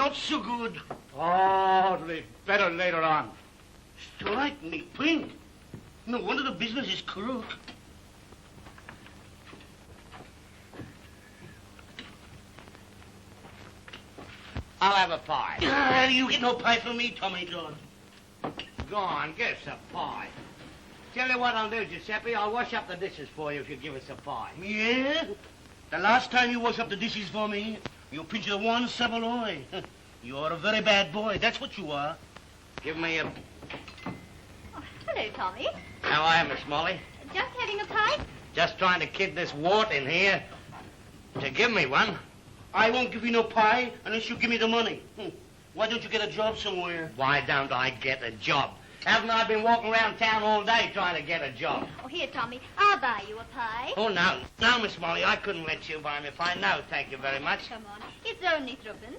not so good. Oh, it'll be better later on. Strike me pink. No wonder the business is crook. I'll have a pie. Ah, you get no pie from me, Tommy John. Go on, give us a pie. Tell you what I'll do, Giuseppe. I'll wash up the dishes for you if you give us a pie. Yeah? The last time you wash up the dishes for me, you pinched the one saveloy. You're a very bad boy. That's what you are. Give me a... Oh, hello, Tommy. How are you, Miss Molly? Just having a pipe? Just trying to kid this wart in here to give me one. I won't give you no pie unless you give me the money. Why don't you get a job somewhere? Why don't I get a job? Haven't I been walking around town all day trying to get a job? Oh, here, Tommy. I'll buy you a pie. Oh, no. No, Miss Molly, I couldn't let you buy me a pie. No, thank you very much. Come on. It's only threepence.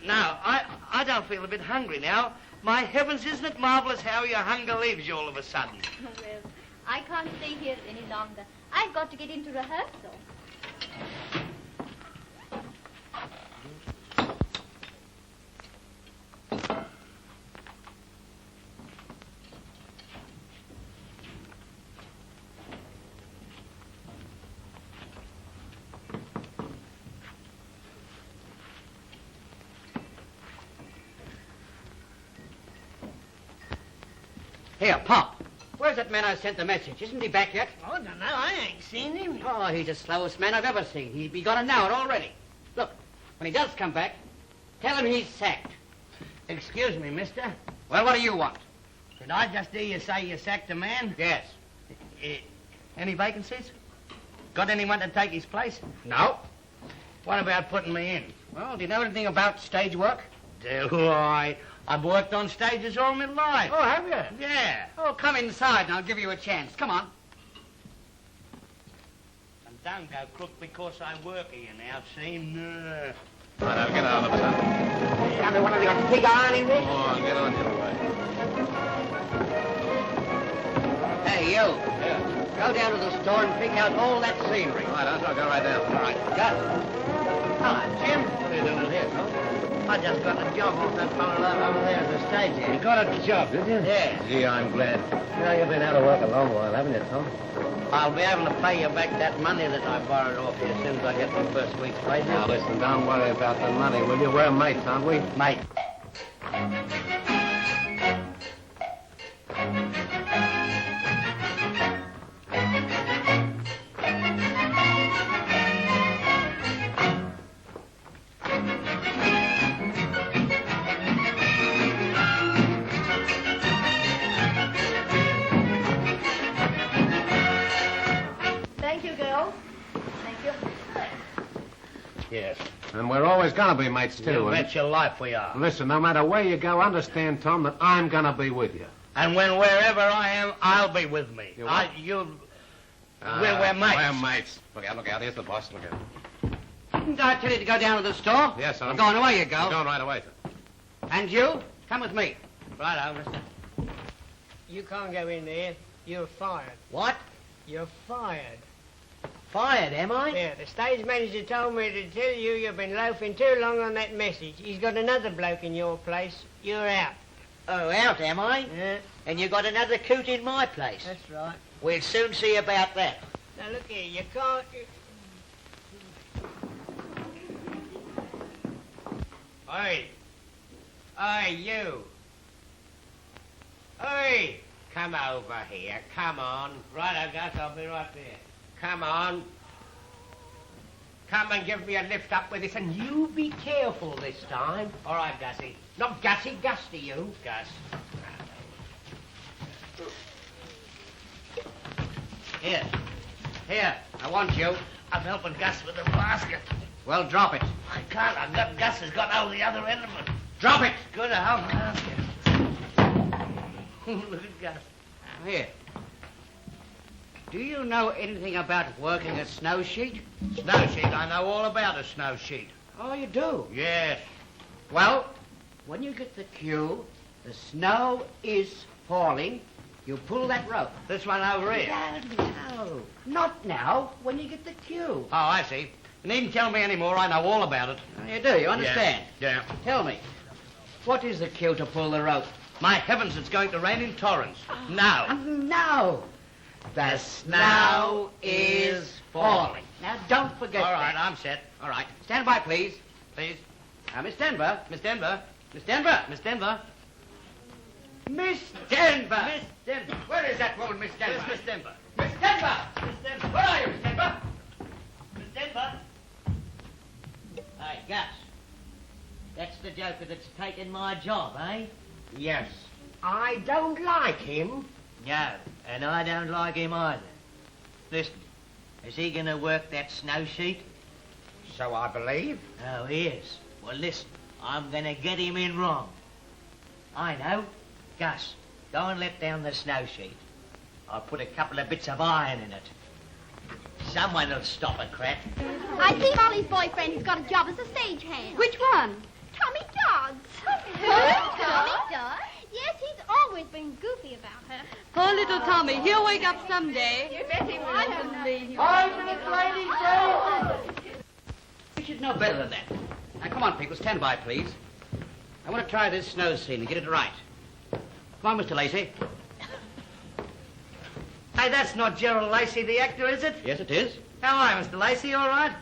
No, I don't feel a bit hungry now. My heavens, isn't it marvellous how your hunger leaves you all of a sudden? Well, I can't stay here any longer. I've got to get into rehearsal. Here, Pop. Where's that man I sent the message? Isn't he back yet? I don't know. I ain't seen him. Oh, he's the slowest man I've ever seen. He'll be gone an hour already. Look, when he does come back, tell him he's sacked. Excuse me, mister. Well, what do you want? Did I just hear you say you sacked a man? Yes. Any vacancies? Got anyone to take his place? No. What about putting me in? Well, do you know anything about stage work? Do I? I've worked on stages all my life. Oh, have you? Yeah. Oh, come inside and I'll give you a chance. Come on. And don't go crook because I work here now, see? No. Right, I'll get out of it, son. Got me one of your big ironing things? Go on, get on your way. Hey, you. Yeah. Go down to the store and pick out all that scenery. All right, I'll go right down. All right, got it. Hello, Jim. What are you doing here, son? I just got a job off that fellow over there at the stage here. You got a job, did you? Yeah. Gee, I'm glad. Now, you've been out of work a long while, haven't you, Tom? I'll be able to pay you back that money that I borrowed off you as soon as I get my first week's wages. Now, listen, don't worry about the money, will you? We're mates, aren't we? Mate. Yes. And we're always going to be mates, too. You and- bet your life we are. Listen, no matter where you go, understand, Tom, that I'm going to be with you. And wherever I am, I'll be with me. You what? We're mates. We're mates. Look out. Here's the boss. Look out. Didn't I tell you to go down to the store? Yes, sir. Well, go on, away you go. I'm going right away, sir. And you, come with me. Righto, mister. You can't go in there. You're fired. What? You're fired. Fired, am I? Yeah, the stage manager told me to tell you you've been loafing too long on that message. He's got another bloke in your place. You're out. Oh, out, am I? Yeah, And you got another coot in my place. that's right. We'll soon see about that. Now, look here, you can't... Oi! Oi, you! Oi! Come over here, come on. Right, Gus, I'll be right there. Come on. Come and give me a lift up with this, and you be careful this time. All right, Gussie. Not Gussie, Gus to you. Gus. Here. Here, I want you. I'm helping Gus with the basket. Well, drop it. I can't. I've got Gus has got out the other end of it. Drop it! Good to help the basket. Look at Gus. Here. Do you know anything about working a snow sheet? Snow sheet. I know all about a snow sheet. Oh, you do? Yes. Well, when you get the cue, the snow is falling, you pull that rope. This one over here. No, not now, when you get the cue. Oh, I see. You needn't tell me any more. I know all about it. You do, you understand? Yeah. Tell me, what is the cue to pull the rope? My heavens, it's going to rain in torrents. Now. No. The snow is falling. Now, don't forget All right, that. I'm set. All right. Stand by, please. Please. Miss Denver. Miss Denver. Miss Denver. Miss Denver. Miss Denver. Miss Denver. Where is that woman, Miss Denver? Where's Miss Denver? Miss Denver. Miss Denver. Where are you, Miss Denver? Miss Denver. Hey, Gus. That's the joker that's taken my job, eh? Yes. I don't like him. No, and I don't like him either. Listen, is he going to work that snow sheet? So I believe. Oh, he is. Well, listen, I'm going to get him in wrong. I know. Gus, go and let down the snow sheet. I'll put a couple of bits of iron in it. Someone will stop a crack. I think Molly's boyfriend has got a job as a stagehand. Which one? Tommy Dodds. Tommy Dodds? Yes, he's always been goofy about her. Poor little Tommy. He'll wake up someday. You bet he will. I don't know. 5 minutes, ladies, go! You should know better than that. Now, come on, people, stand by, please. I want to try this snow scene and get it right. Come on, Mr. Lacey. Hey, that's not Gerald Lacey, the actor, is it? Yes, it is. How are you, Mr. Lacey? All right?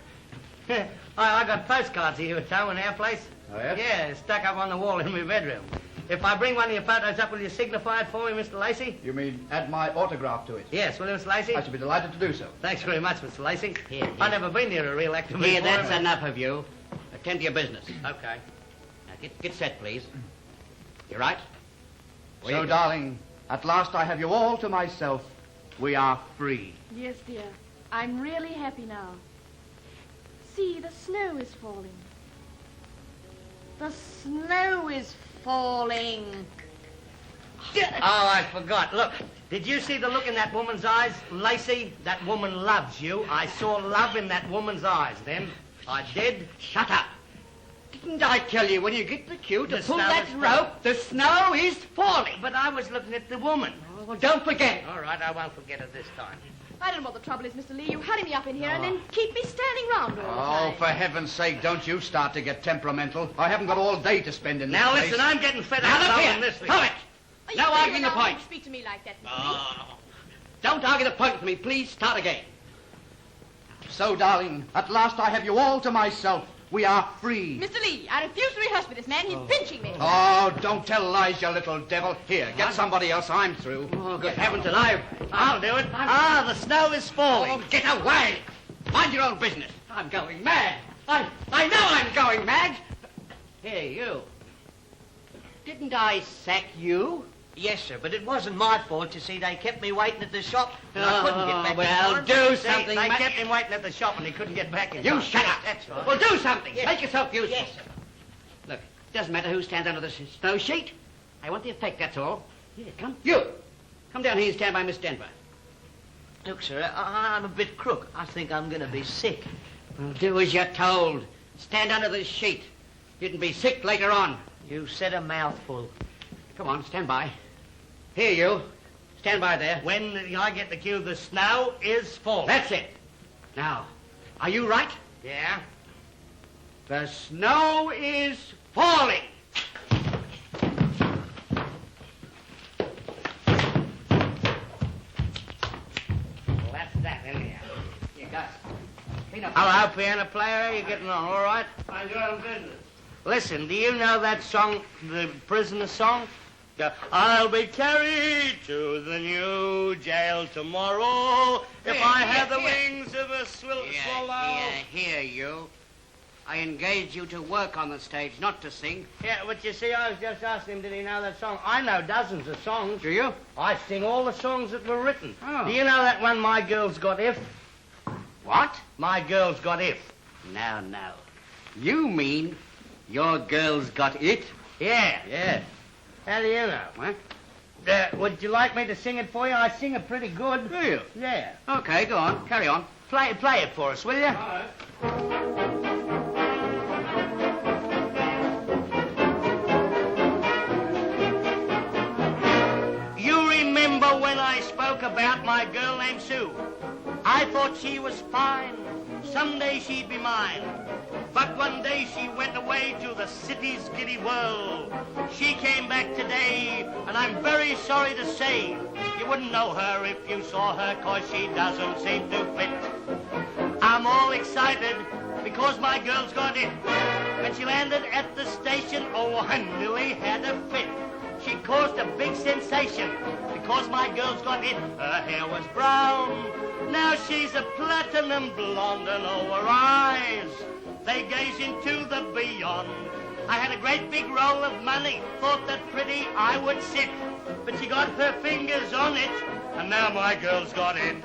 I got postcards of you at home in our place. Oh, yes? Yeah, stuck up on the wall in my bedroom. If I bring one of your photos up, will you signify it for me, Mr. Lacey? You mean add my autograph to it? Yes, will you, Mr. Lacey? I should be delighted to do so. Thanks very much, Mr. Lacey. Here, I've never been near a real actor Here, before. that's enough of you. Attend to your business. Okay. Now, get set, please. You right? So, darling, at last I have you all to myself. We are free. Yes, dear. I'm really happy now. See, the snow is falling. The snow is falling. Oh, I forgot. Look, did you see the look in that woman's eyes? Lacey, that woman loves you. I saw love in that woman's eyes then. I did. Shut up. Didn't I tell you when you get the cue to The pull snow that is rope, the snow is falling? But I was looking at the woman. Oh, well, don't forget. All right, I won't forget it this time. I don't know what the trouble is, Mr. Lee. You hurry me up in here and then keep me standing round all the Oh, time. for heaven's sake, don't you start to get temperamental. I haven't got all day to spend in this Now place. listen, I'm getting fed Now, up look on here. this thing. Howitt. Oh, No you arguing the don't point. speak to me like that, Mr. Lee. Oh, don't argue the point with me. Please start again. So, darling, at last I have you all to myself. We are free. Mr. Lee, I refuse to rehearse with this man. He's pinching me. Oh, don't tell lies, you little devil. Here, get somebody else. I'm through. Oh, good heavens alive. I'll do it. Ah, the snow is falling. Oh, get away. Mind your own business. I'm going mad. I know I'm going mad. Here, you. Didn't I sack you? Yes, sir, but it wasn't my fault. You see, they kept me waiting at the shop, and I couldn't get back well, in time. do See, something. they ma- kept him waiting at the shop and he couldn't get back in You time. shut up. That's right. Well, do something. Yes. Make yourself useful. Yes, sir. Look, it doesn't matter who stands under the snow sheet. I want the effect, that's all. Here, come. You. Come down here and stand by Miss Denver. Look, sir, I'm a bit crook. I think I'm going to be sick. Well, do as you're told. Stand under the sheet. You can be sick later on. You said a mouthful. Come on, stand by. Here, you. Stand by there. When I get the cue, the snow is falling. That's it. Now, are you right? Yeah. The snow is falling. Well, that's that, anyhow. You got it. Clean up. Hello, piano player. How you getting on? All right? Mind your own business. Listen, do you know that song, the prisoner song? I'll be carried to the new jail tomorrow if Here, I have the here. wings of a swallow. Here, you. I engaged you to work on the stage, not to sing. Yeah, but you see, I was just asking him, did he know that song? I know dozens of songs. Do you? I sing all the songs that were written. Oh. Do you know that one, My Girl's Got If? What? My Girl's Got If. Now. You mean your girl's got it? Yeah. Yeah. How do you know? What? Would you like me to sing it for you? I sing it pretty good. Do you? Yeah. Okay, go on. Carry on. Play it for us, will you? You remember when I spoke about my girl named Sue. I thought she was fine. Someday she'd be mine. But one day she went away to the city's giddy whirl. She came back today, and I'm very sorry to say you wouldn't know her if you saw her, 'cause she doesn't seem to fit. I'm all excited because my girl's got it. When she landed at the station, oh, I nearly had a fit. She caused a big sensation because my girl's got it. Her hair was brown, now she's a platinum blonde, and oh, her eyes, they gaze into the beyond. I had a great big roll of money, thought that pretty I would sit, but she got her fingers on it, and now my girl's got it.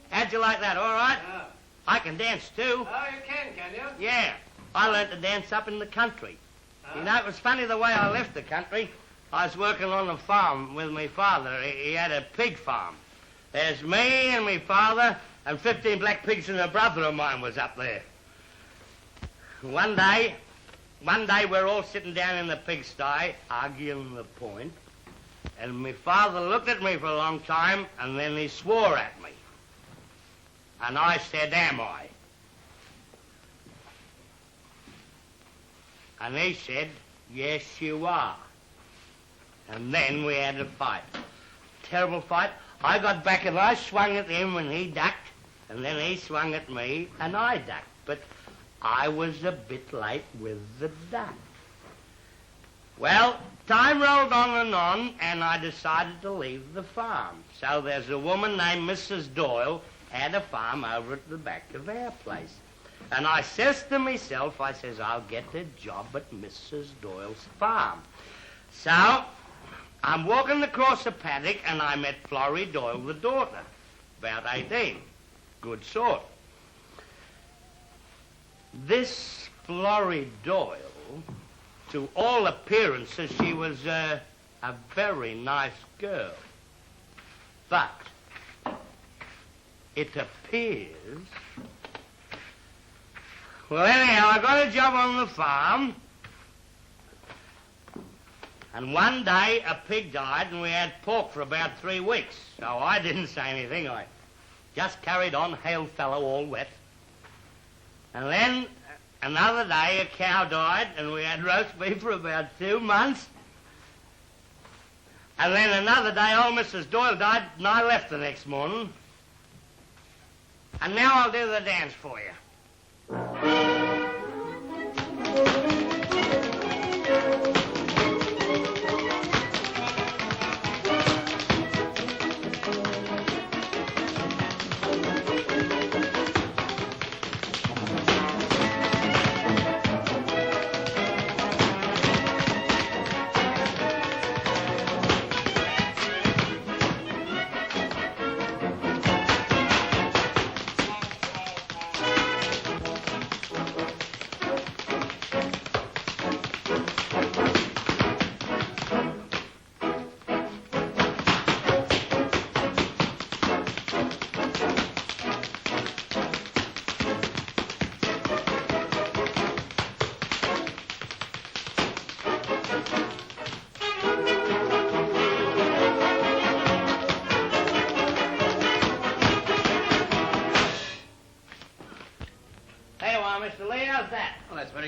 How'd you like that, all right? I can dance, too. Oh, you can you? Yeah, I learned to dance up in the country. You know, it was funny the way I left the country. I was working on a farm with my father. He had a pig farm. There's me and my father and 15 black pigs, and a brother of mine was up there. One day we're all sitting down in the pigsty, arguing the point, and my father looked at me for a long time, and then he swore at me. And I said, am I? And he said, yes, you are. And then we had a fight. Terrible fight. I got back and I swung at him and he ducked, and then he swung at me and I ducked. But I was a bit late with the duck. Well, time rolled on, and I decided to leave the farm. So there's a woman named Mrs. Doyle had a farm over at the back of our place. And I says to myself, I says, I'll get a job at Mrs. Doyle's farm. So I'm walking across the paddock and I met Florrie Doyle, the daughter, about 18. Good sort. This Florrie Doyle, to all appearances, she was a very nice girl. But it appears... Well, anyhow, I got a job on the farm, and one day a pig died and we had pork for about 3 weeks. So I didn't say anything. I just carried on, hail fellow, all wet. And then another day a cow died and we had roast beef for about 2 months. And then another day old Mrs. Doyle died and I left the next morning. And now I'll do the dance for you.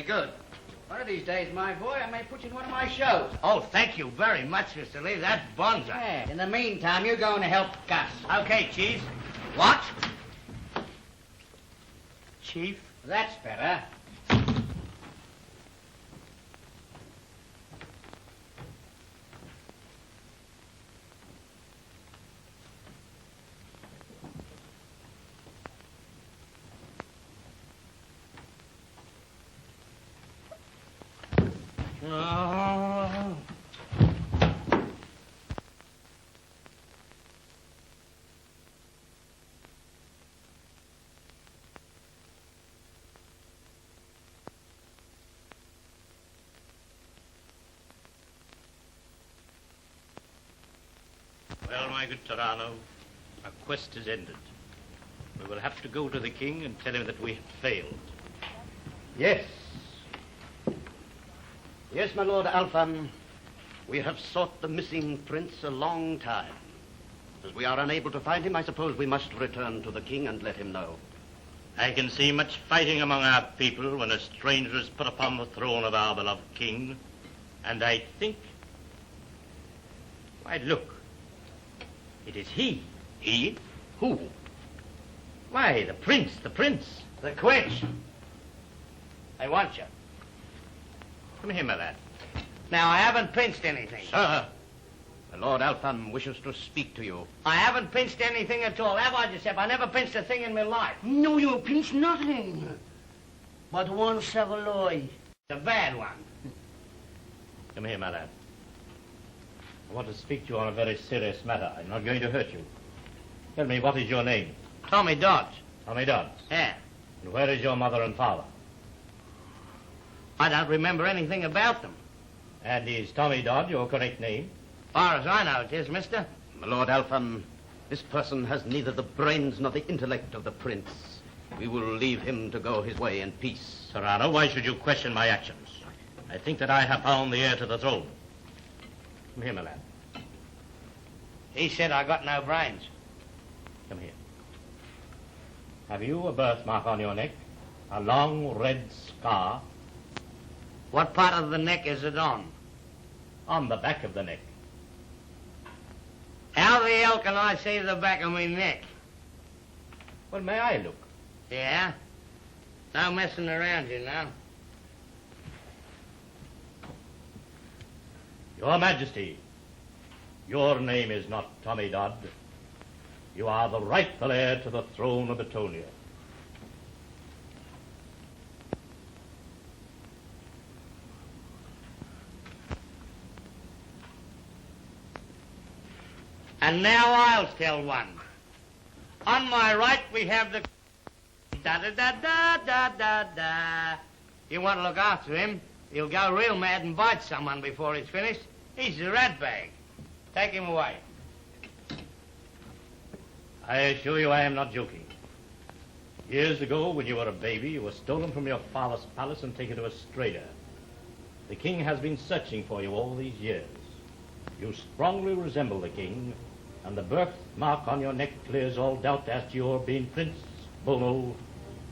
Good. One of these days, my boy, I may put you in one of my shows. Oh, thank you very much, Mr. Lee. That's bonza. Yeah. In the meantime, you're going to help Gus. Okay, Chief. What? Chief? That's better. Oh. Well, my good Torano, our quest is ended. We will have to go to the king and tell him that we have failed. Yes. Yes, my lord Alfam. We have sought the missing prince a long time. As we are unable to find him, I suppose we must return to the king and let him know. I can see much fighting among our people when a stranger is put upon the throne of our beloved king. And I think... Why, look. It is he. He? Who? Why, the prince. The quench. I want you. Come here, my lad. Now, I haven't pinched anything. Sir, the Lord Alfam wishes to speak to you. I haven't pinched anything at all, have I, Giuseppe? I never pinched a thing in my life. No, you pinch nothing. But one saveloy. The bad one. Come here, my lad. I want to speak to you on a very serious matter. I'm not going to hurt you. Tell me, what is your name? Tommy Dodds. Tommy Dodds. Yeah. And where is your mother and father? I don't remember anything about them. And is Tommy Dodd your correct name? Far as I know it is, mister. My Lord Alfam, this person has neither the brains nor the intellect of the prince. We will leave him to go his way in peace. Torano, why should you question my actions? I think that I have found the heir to the throne. Come here, my lad. He said I got no brains. Come here. Have you a birthmark on your neck? A long red scar? What part of the neck is it on? On the back of the neck. How the hell can I see the back of my neck? Well, may I look? Yeah? No messing around, you know. Your Majesty, your name is not Tommy Dodd. You are the rightful heir to the throne of Batonia. And now I'll tell one. On my right we have the... Da-da-da-da-da-da-da. You want to look after him, he'll go real mad and bite someone before he's finished. He's a ratbag. Take him away. I assure you I am not joking. Years ago, when you were a baby, you were stolen from your father's palace and taken to a trader. The king has been searching for you all these years. You strongly resemble the king, and the birthmark on your neck clears all doubt as to your being Prince Bono,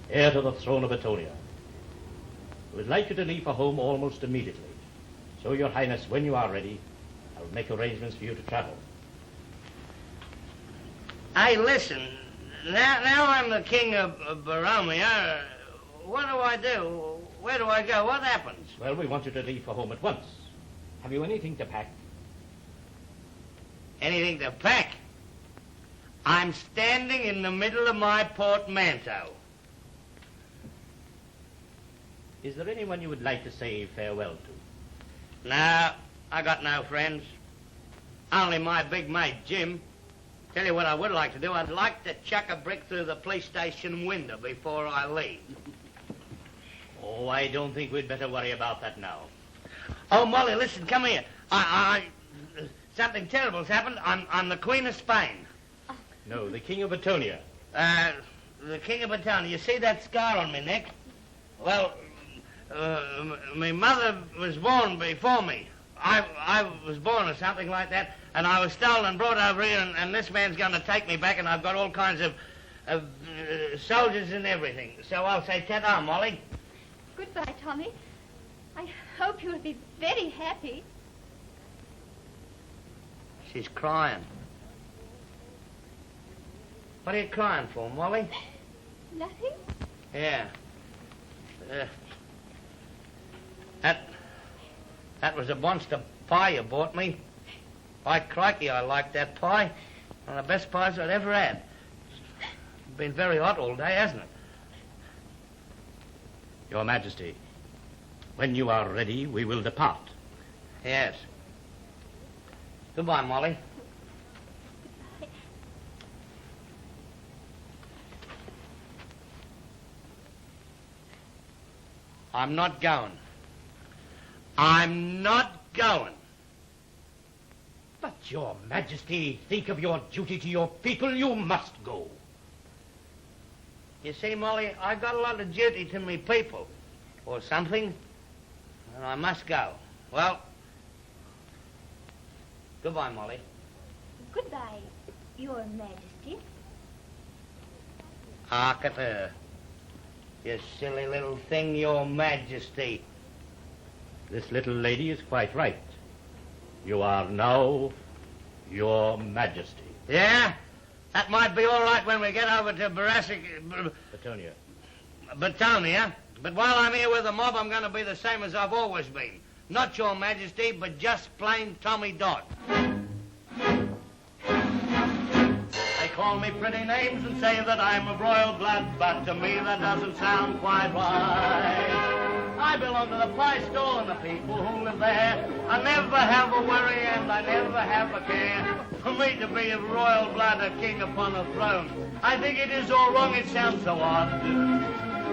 heir to the throne of Batonia. I would like you to leave for home almost immediately. So, Your Highness, when you are ready, I will make arrangements for you to travel. Hey, listen. Now I'm the king of Boromeo. What do I do? Where do I go? What happens? Well, we want you to leave for home at once. Have you anything to pack? Anything to pack? I'm standing in the middle of my portmanteau. Is there anyone you would like to say farewell to? No, I got no friends. Only my big mate, Jim. Tell you what I would like to do. I'd like to chuck a brick through the police station window before I leave. Oh, I don't think we'd better worry about that now. Oh, Molly, listen, come here. Something terrible's happened. I'm the Queen of Spain. No, the King of Batonia. The King of Batonia. You see that scar on my neck? Well, my mother was born before me. I was born or something like that, and I was stolen and brought over here, and this man's going to take me back, and I've got all kinds of soldiers and everything. So I'll say ta-da, Molly. Goodbye, Tommy. I hope you'll be very happy. She's crying. What are you crying for, Molly? Nothing? Yeah. That was a monster pie you bought me. By crikey, I like that pie. One of the best pies I've ever had. It's been very hot all day, hasn't it? Your Majesty, when you are ready, we will depart. Yes. Goodbye, Molly. I'm not going. I'm not going. But, Your Majesty, think of your duty to your people. You must go. You see, Molly, I got a lot of duty to me people, or something, and I must go. Well, goodbye, Molly. Goodbye. Your Majesty. Hark at her. You silly little thing, Your Majesty. This little lady is quite right. You are now Your Majesty. Yeah? That might be all right when we get over to Batonia. Batonia. But while I'm here with the mob, I'm going to be the same as I've always been. Not Your Majesty, but just plain Tommy Dodd. They call me pretty names and say that I'm of royal blood, but to me that doesn't sound quite right. I belong to the pie store and the people who live there. I never have a worry and I never have a care. For me to be of royal blood, a king upon a throne, I think it is all wrong, it sounds so odd.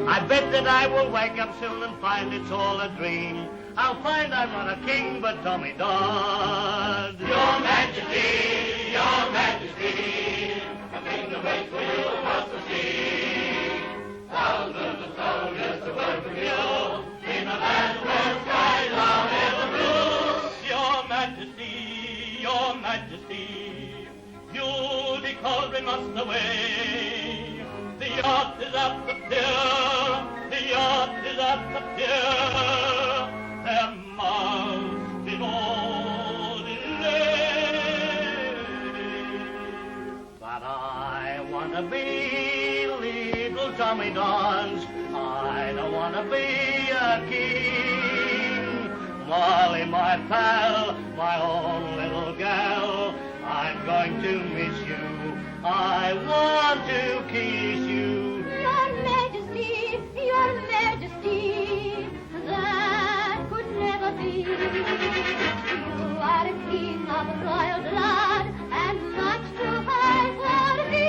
I bet that I will wake up soon and find it's all a dream. I'll find I'm not a king, but Tommy Dodd. Your Majesty, Your Majesty, a kingdom waits for you across the sea. Thousands of soldiers to work for you in a land where skies are never blue. Your Majesty, Your Majesty, beauty cauldron must away. The yacht is at the pier, the yacht is at the pier. There must be no delay. But I want to be little Tommy Dons. I don't want to be a king. Molly, my pal, my own little gal, I'm going to miss you. I want to kiss you. Your Majesty, Your Majesty, that could never be. You are a king of royal blood, and much too high for me.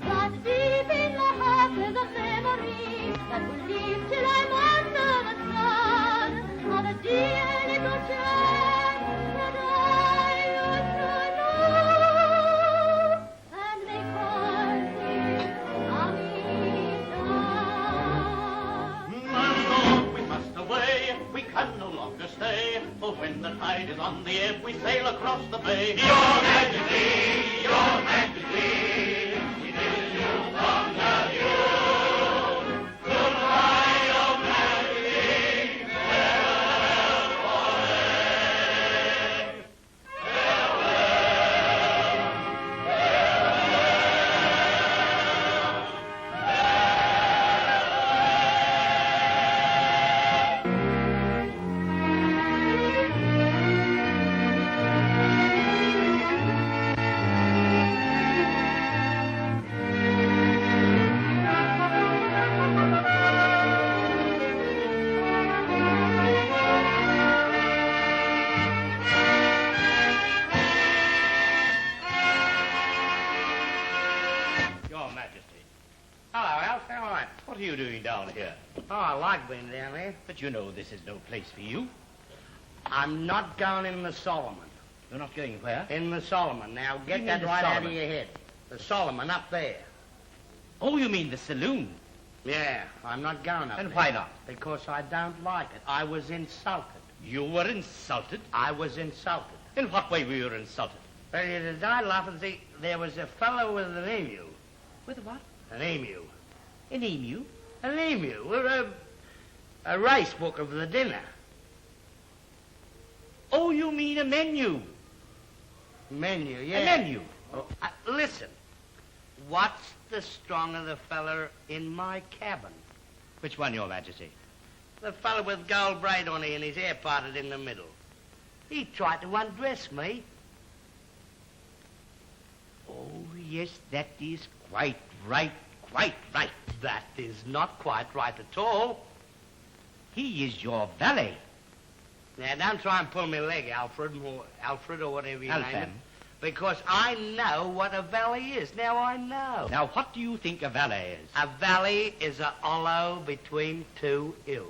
But deep in my heart is a memory that will live till I'm under the sun of a dear little child that I used to know. And they call me Tommy Dodd. My lord, we must away, we can no longer stay. For when the tide is on the ebb, we sail across the bay. Your Majesty, Your Majesty, we bid you from the view. Goodbye, Your Majesty, farewell forever. Your Majesty. Hello, Alf. How are you? What are you doing down here? Oh, I like being down here. But you know this is no place for you. I'm not going in the Solomon. You're not going where? In the Solomon. Now, You get mean that the right out of Solomon? your head. The Solomon up there. Oh, you mean the saloon? Yeah, I'm not going up And there. why not? Because I don't like it. I was insulted. You were insulted? I was insulted. In what way were you insulted? Well, you die laughing. See, there was a fellow with an emu. With what? An emu. An emu? An emu. Well, a race book of the dinner. Oh, you mean a menu? Menu, yeah. A menu. Oh, listen. What's the strong of the feller in my cabin? Which one, Your Majesty? The fellow with gold braid on it and his hair parted in the middle. He tried to undress me. Oh, yes, that is quite right, quite right. That is not quite right at all. He is your valet. Now, don't try and pull me leg, Alfred, or whatever you name it. Alfam. Because I know what a valet is. Now I know. Now, what do you think a valet is? A valley is a hollow between two hills.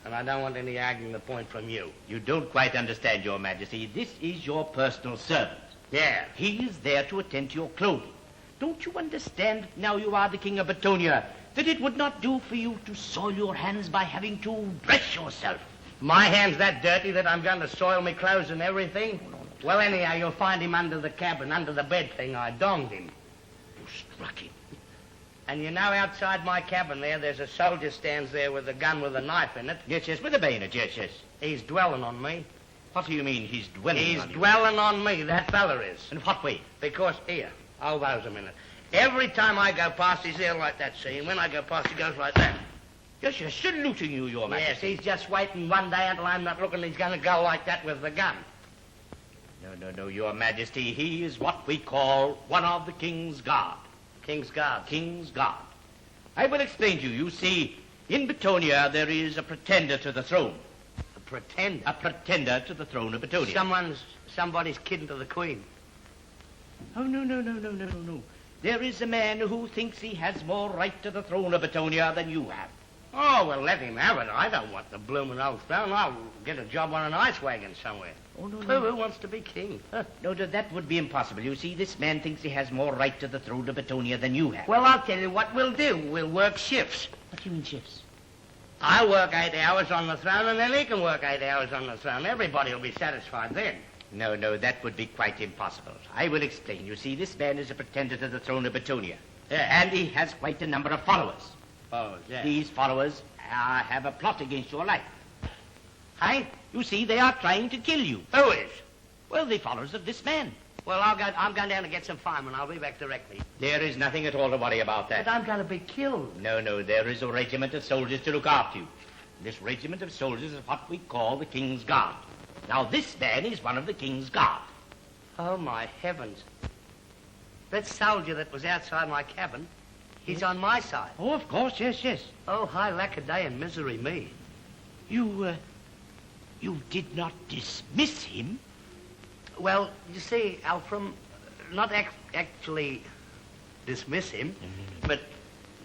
And I don't want any arguing the point from you. You don't quite understand, Your Majesty. This is your personal servant. Yeah. He is there to attend to your clothing. Don't you understand, now you are the King of Batonia, that it would not do for you to soil your hands by having to dress yourself? My hand's that dirty that I'm going to soil me clothes and everything? Well, anyhow, you'll find him under the cabin, under the bed thing. I donged him. You struck him. And you know, outside my cabin there's a soldier stands there with a gun with a knife in it. Yes, with a bayonet, yes. He's dwelling on me. What do you mean he's dwelling He's on you? dwelling on me, that fella is. In what way? Because, here, hold those a minute. Every time I go past, he's there like that, see? And when I go past, he goes like that. Yes, saluting you, Your Majesty. Yes, he's just waiting one day until I'm not looking, he's going to go like that with the gun. No, Your Majesty. He is what we call one of the King's Guard. King's Guard? King's Guard. I will explain to you. You see, in Betonia there is a pretender to the throne. A pretender? A pretender to the throne of Betonia. Somebody's kin to the Queen. Oh, no. There is a man who thinks he has more right to the throne of Betonia than you have. Oh, well, let him have it. I don't want the bloomin' old throne. I'll get a job on an ice wagon somewhere. Oh, no. Who wants to be king? No, that would be impossible. You see, this man thinks he has more right to the throne of Betonia than you have. Well, I'll tell you what we'll do. We'll work shifts. What do you mean shifts? I'll work 8 hours on the throne, and then he can work 8 hours on the throne. Everybody will be satisfied then. No, that would be quite impossible. I will explain. You see, this man is a pretender to the throne of Betonia. Yeah. And he has quite a number of followers. Oh, yeah. These followers have a plot against your life. Hey? You see, they are trying to kill you. Who is? Well, the followers of this man. Well, I'm going down to get some firemen. I'll be back directly. There is nothing at all to worry about that. But I'm going to be killed. No, there is a regiment of soldiers to look after you. This regiment of soldiers is what we call the King's Guard. Now, this man is one of the King's Guard. Oh, my heavens. That soldier that was outside my cabin, he's on my side. Oh, of course, yes. Oh, hi, lackaday and misery me. You did not dismiss him? Well, you see, Alfam, not actually dismiss him, but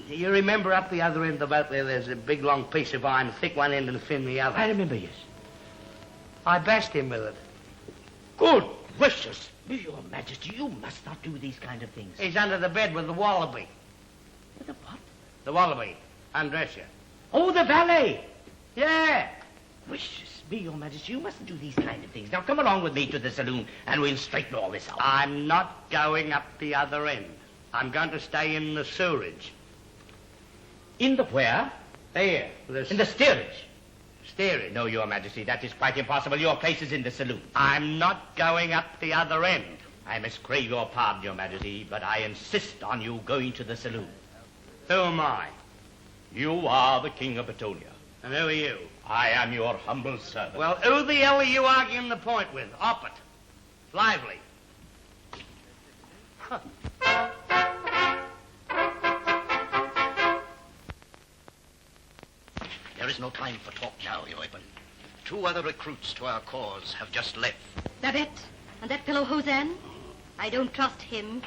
you remember up the other end of the boat there's a big long piece of iron, thick one end and thin the other. I remember, yes. I bashed him with it. Good gracious, Your Majesty, you must not do these kind of things. He's under the bed with the wallaby. With the what? The wallaby. Undress you. Oh, the valet. Yeah. Gracious me, Your Majesty, you mustn't do these kind of things. Now, come along with me to the saloon, and we'll straighten all this out. I'm not going up the other end. I'm going to stay in the sewerage. In the where? There. In the steerage. Steerage? No, Your Majesty, that is quite impossible. Your place is in the saloon. I'm not going up the other end. I must crave your pardon, Your Majesty, but I insist on you going to the saloon. Who am I? You are the King of Betonia. And who are you? I am your humble servant. Well, who the hell are you arguing the point with? Oppet. Lively. Huh. There is no time for talk now, Yoiben. 2 other recruits to our cause have just left. Barbette and that fellow Hozzan? I don't trust him.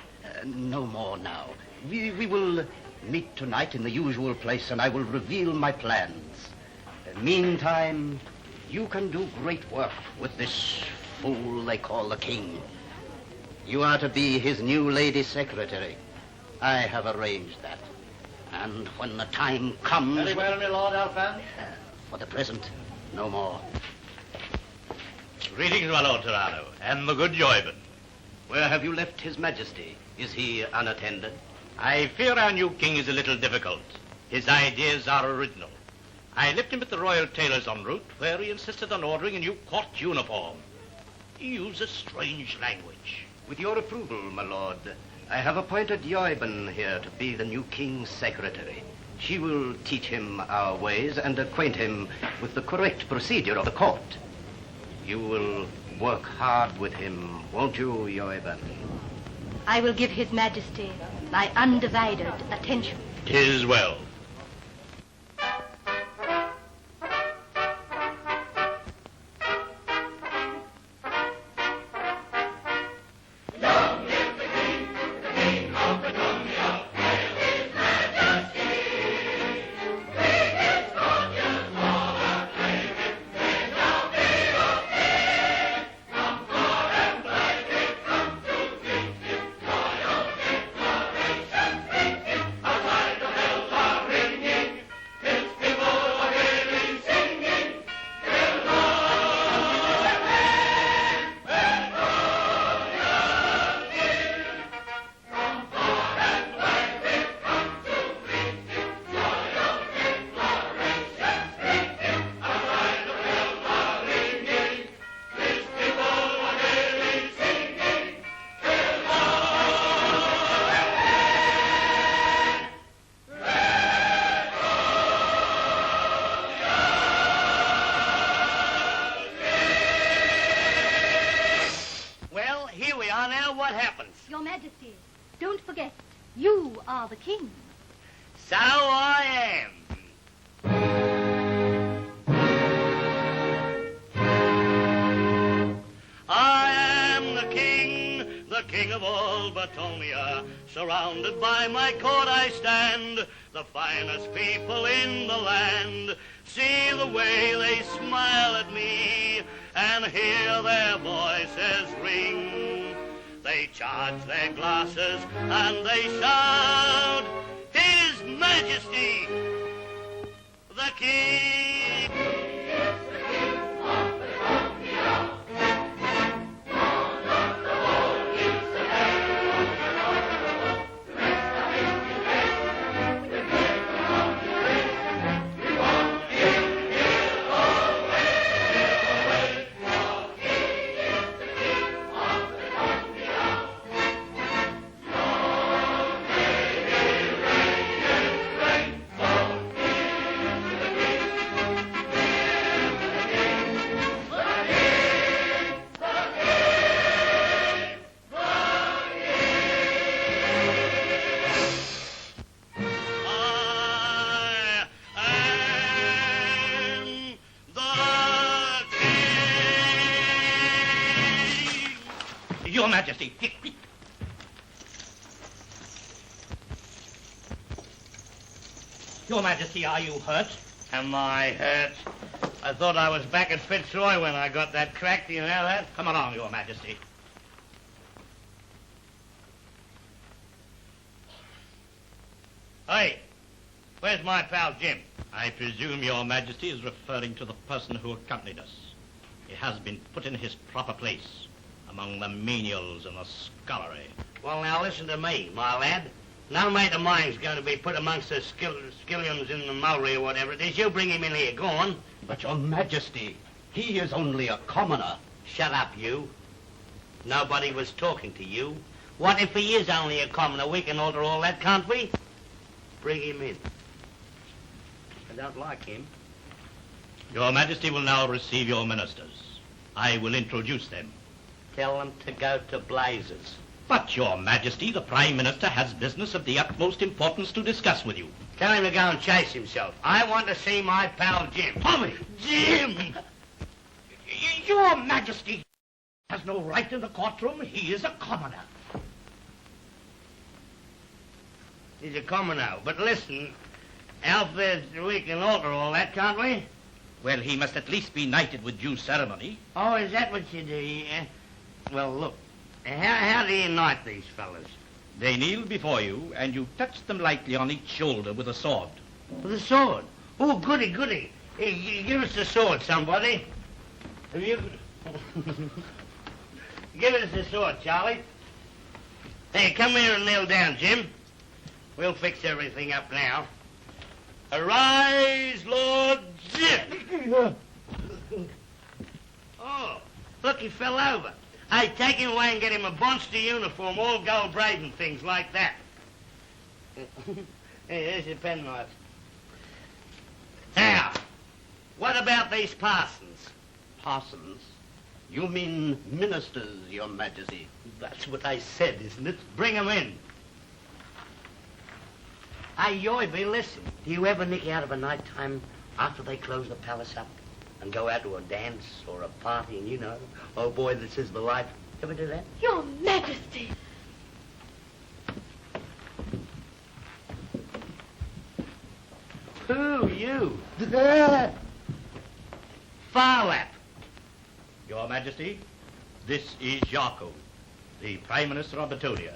No more now. We will meet tonight in the usual place, and I will reveal my plans. Meantime, you can do great work with this fool they call the king. You are to be his new lady secretary. I have arranged that. And when the time comes... Very well, my Lord Alfam. For the present, no more. Greetings, my Lord Torano, and the good Yoiben. Where have you left His Majesty? Is he unattended? I fear our new king is a little difficult. His ideas are original. I left him at the Royal Tailors en route, where he insisted on ordering a new court uniform. He uses strange language. With your approval, my lord, I have appointed Yoiben here to be the new king's secretary. She will teach him our ways and acquaint him with the correct procedure of the court. You will work hard with him, won't you, Yoiben? I will give His Majesty my undivided attention. 'Tis well. Your Majesty. Don't forget, you are the king. So I am. I am the king of all Batonia. Surrounded by my court I stand, the finest people in the land. See the way they smile at me, and hear their voices ring. They charge their glasses, and they shout, His Majesty, the King. Your Majesty. Your Majesty, are you hurt? Am I hurt? I thought I was back at Fitzroy when I got that crack. Do you know that? Come along, Your Majesty. Hey, where's my pal Jim? I presume Your Majesty is referring to the person who accompanied us. He has been put in his proper place among the menials and the scullery. Well, now listen to me, my lad. No mate of mine's going to be put amongst the skillions in the mullery or whatever it is. You bring him in here. Go on. But, Your Majesty, he is only a commoner. Shut up, you. Nobody was talking to you. What if he is only a commoner? We can alter all that, can't we? Bring him in. I don't like him. Your Majesty will now receive your ministers. I will introduce them. Tell them to go to blazes. But, Your Majesty, the Prime Minister has business of the utmost importance to discuss with you. Tell him to go and chase himself. I want to see my pal Jim. Tommy! Jim! Your Majesty has no right in the courtroom. He is a commoner. He's a commoner. But listen, Alfred, we can alter all that, can't we? Well, he must at least be knighted with due ceremony. Oh, is that what you do? Yeah? Well, look, how do you knight these fellas? They kneel before you, and you touch them lightly on each shoulder with a sword. With a sword? Oh, goody, goody. Hey, give us the sword, somebody. Have you... Give us the sword, Charlie. Hey, come here and kneel down, Jim. We'll fix everything up now. Arise, Lord Jim! Oh, look, he fell over. Hey, take him away and get him a monster uniform, all gold braid and things like that. Hey, there's your penknife. Now, what about these parsons? Parsons? You mean ministers, Your Majesty? That's what I said, isn't it? Bring them in. Hey, Yoiben, listen. Do you ever nick out of a night time after they close the palace up and go out to a dance or a party and, you know, oh boy, this is the life? Ever do that? Your Majesty! Who, you? Farlap. Your Majesty, this is Jaco, the Prime Minister of Batonia.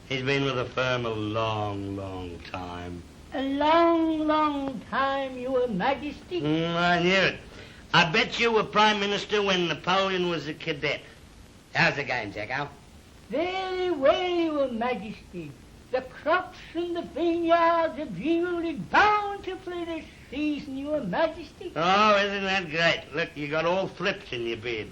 He's been with the firm a long, long time. A long, long time, Your Majesty. I knew it. I bet you were Prime Minister when Napoleon was a cadet. How's the game, Jacko? Very well, Your Majesty. The crops in the vineyards have yielded bountifully this season, Your Majesty. Oh, isn't that great? Look, you got all flips in your beard.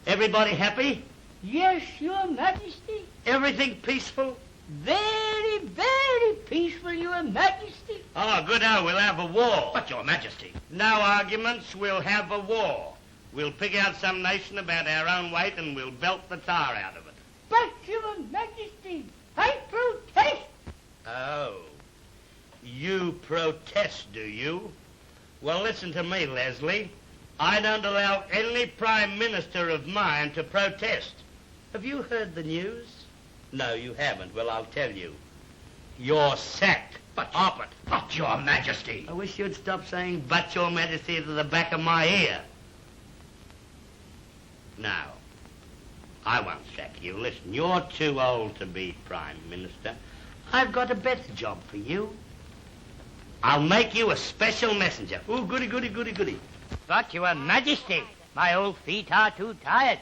Everybody happy? Yes, Your Majesty. Everything peaceful? Very, very peaceful, Your Majesty. Oh, good. Oh, we'll have a war. But, Your Majesty... No arguments. We'll have a war. We'll pick out some nation about our own weight and we'll belt the tar out of it. But, Your Majesty, I protest. Oh, you protest, do you? Well, listen to me, Leslie. I don't allow any Prime Minister of mine to protest. Have you heard the news? No, you haven't. Well, I'll tell you. You're sacked. But Your Majesty. I wish you'd stop saying "but Your Majesty" to the back of my ear. No, I won't sack you. Listen, you're too old to be Prime Minister. I've got a better job for you. I'll make you a special messenger. Ooh, goody, goody, goody, goody. But, Your Majesty, my old feet are too tired.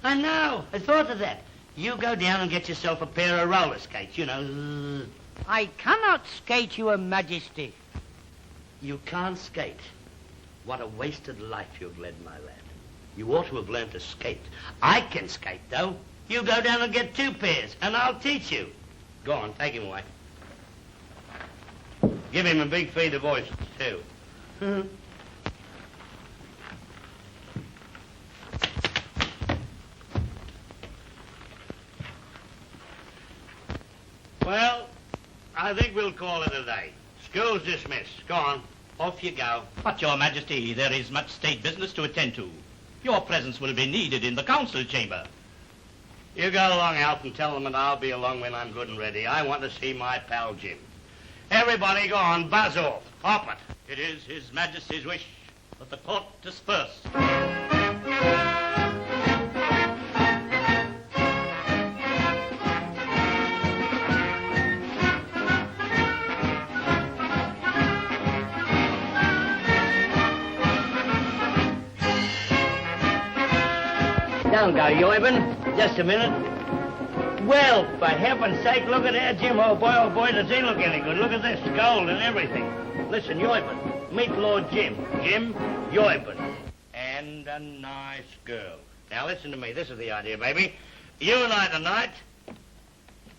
I know. I thought of that. You go down and get yourself a pair of roller skates, you know. I cannot skate, Your Majesty. You can't skate. What a wasted life you've led, my lad. You ought to have learned to skate. I can skate, though. You go down and get 2 pairs, and I'll teach you. Go on, take him away. Give him a big feed of oysters, too. Well, I think we'll call it a day. School's dismissed. Go on. Off you go. But, Your Majesty, there is much state business to attend to. Your presence will be needed in the council chamber. You go along, Alf, and tell them that I'll be along when I'm good and ready. I want to see my pal Jim. Everybody go on, buzz off. Hop it. It is His Majesty's wish that the court disperse. Don't go, Yoiben. Just a minute. Well, for heaven's sake, look at there, Jim. Oh, boy, does he look any good. Look at this, gold and everything. Listen, Yoiben, meet Lord Jim. Jim, Yoiben. And a nice girl. Now, listen to me. This is the idea, baby. You and I tonight,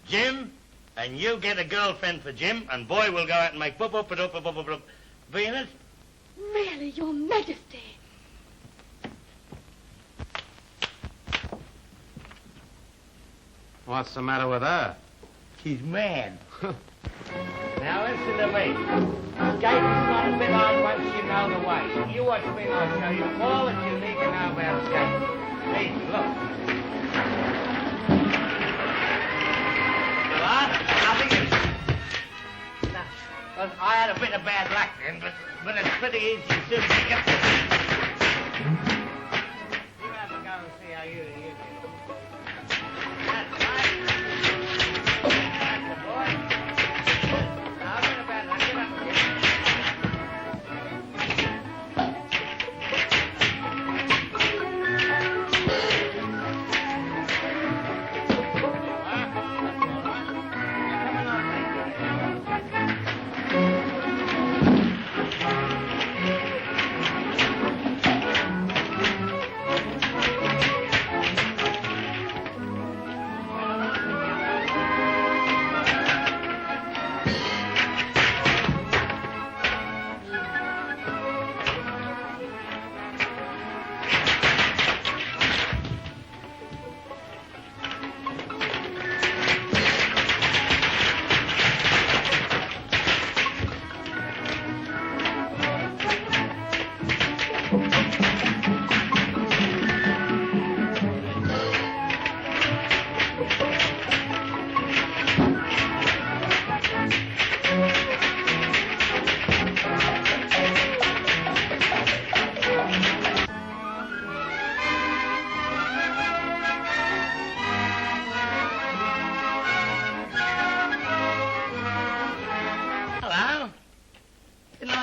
Jim, and you get a girlfriend for Jim, and boy, we'll go out and make boop. Be in it? Really, Your Majesty. What's the matter with her? She's mad. Now listen to me. Skating's not a bit hard once you know the way. You watch me and I'll show you all that you need to know about skating. See, look. Nothing is... No, I had a bit of bad luck then, but it's pretty easy as soon as you get there. You have to go and see how you do.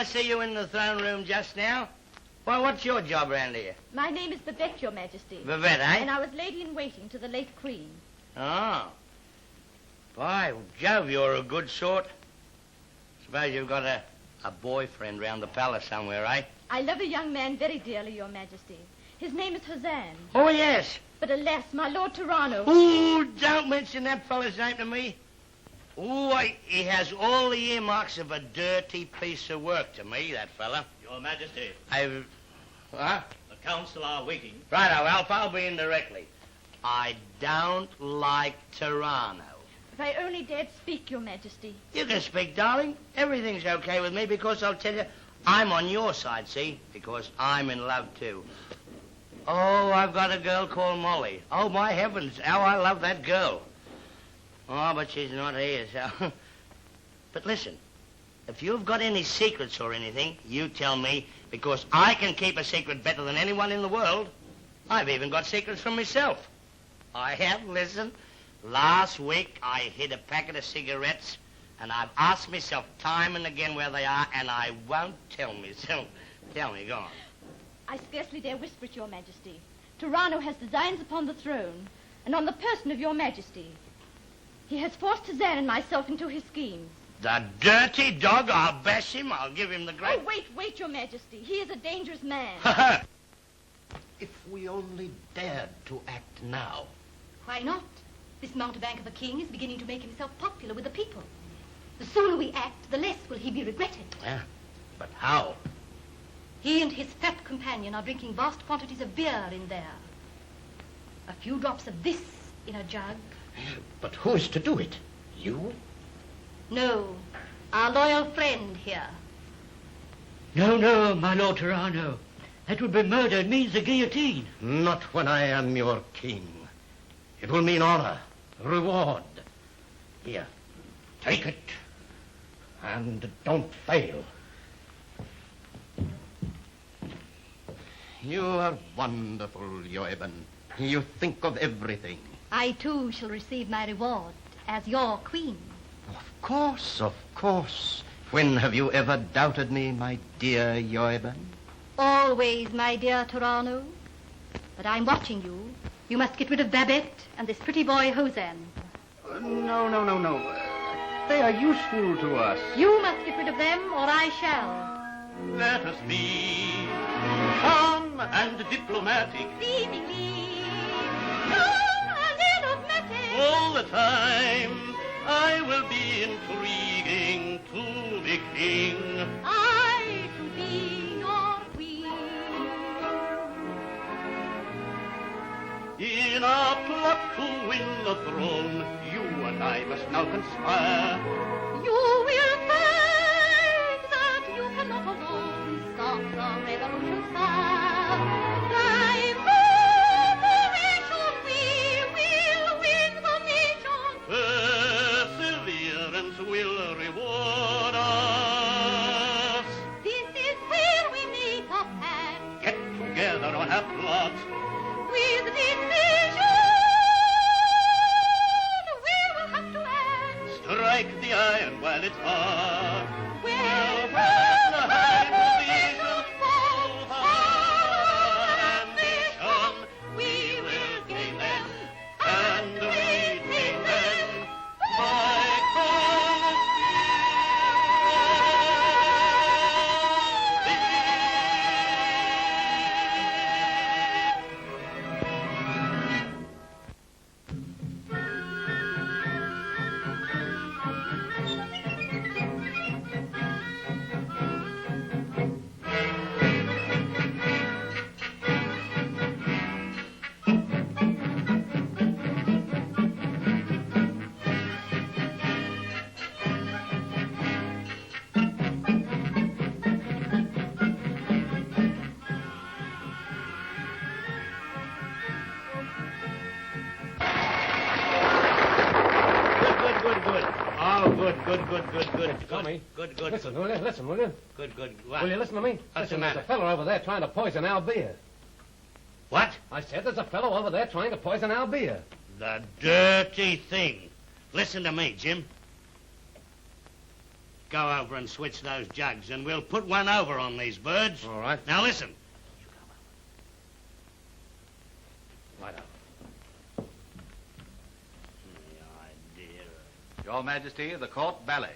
See you in the throne room just now. Well, what's your job around here? My name is Barbette, Your Majesty. Barbette, eh? And I was lady-in-waiting to the late Queen. Oh. By Jove, you're a good sort. Suppose you've got a boyfriend round the palace somewhere, eh? I love a young man very dearly, Your Majesty. His name is Hozzan. Oh, yes. But alas, my Lord Torano... Ooh, don't mention that fella's name to me. Ooh, he has all the earmarks of a dirty piece of work to me, that fella. Your Majesty. Huh? The council are waiting. Righto, Alf, I'll be in directly. I don't like Torano. If I only dared speak, Your Majesty. You can speak, darling. Everything's okay with me because I'll tell you, I'm on your side, see? Because I'm in love, too. Oh, I've got a girl called Molly. Oh, my heavens, how I love that girl. Oh, but she's not here, so... But listen, if you've got any secrets or anything, you tell me, because I can keep a secret better than anyone in the world. I've even got secrets from myself. I have, listen. Last week, I hid a packet of cigarettes, and I've asked myself time and again where they are, and I won't tell me, so tell me, go on. I scarcely dare whisper it, Your Majesty. Torano has designs upon the throne, and on the person of Your Majesty. He has forced Hozzan and myself into his schemes. The dirty dog, I'll bash him, I'll give him the great... Oh, wait, Your Majesty. He is a dangerous man. If we only dared to act now. Why not? This mountebank of a king is beginning to make himself popular with the people. The sooner we act, the less will he be regretted. Yeah, but how? He and his fat companion are drinking vast quantities of beer in there. A few drops of this in a jug. But who is to do it? You? No, our loyal friend here. No, my Lord Torano. That would be murder. It means the guillotine. Not when I am your king. It will mean honor, reward. Here, take it. And don't fail. You are wonderful, Yoiben. You think of everything. I, too, shall receive my reward as your queen. Of course. When have you ever doubted me, my dear Yoiben? Always, my dear Torano. But I'm watching you. You must get rid of Barbette and this pretty boy Hozzan. No. They are useful to us. You must get rid of them, or I shall. Let us be calm and diplomatic. Seemingly calm and enigmatic. All the time I will be intriguing to the king. I to be your queen. In our plot to win the throne, you and I must now conspire. You will find that you cannot alone stop the revolution fire. By cooperation we will win the nation. Perseverance will reward us. This is where we make a pact. Get together on our plot. With decision, we will have to act. Strike the iron while it's hot. We'll burn the high position, full hard ambition. We will gain them, And retain them by Good. Tommy. Good. Listen, will you? Good. What? Will you listen to me? What's the Listen, there's matter? a fellow over there trying to poison our beer. What? I said there's a fellow over there trying to poison our beer. The dirty thing. Listen to me, Jim. Go over and switch those jugs, and we'll put one over on these birds. All right. Now listen. Right up. The idea. Your Majesty, the court ballet.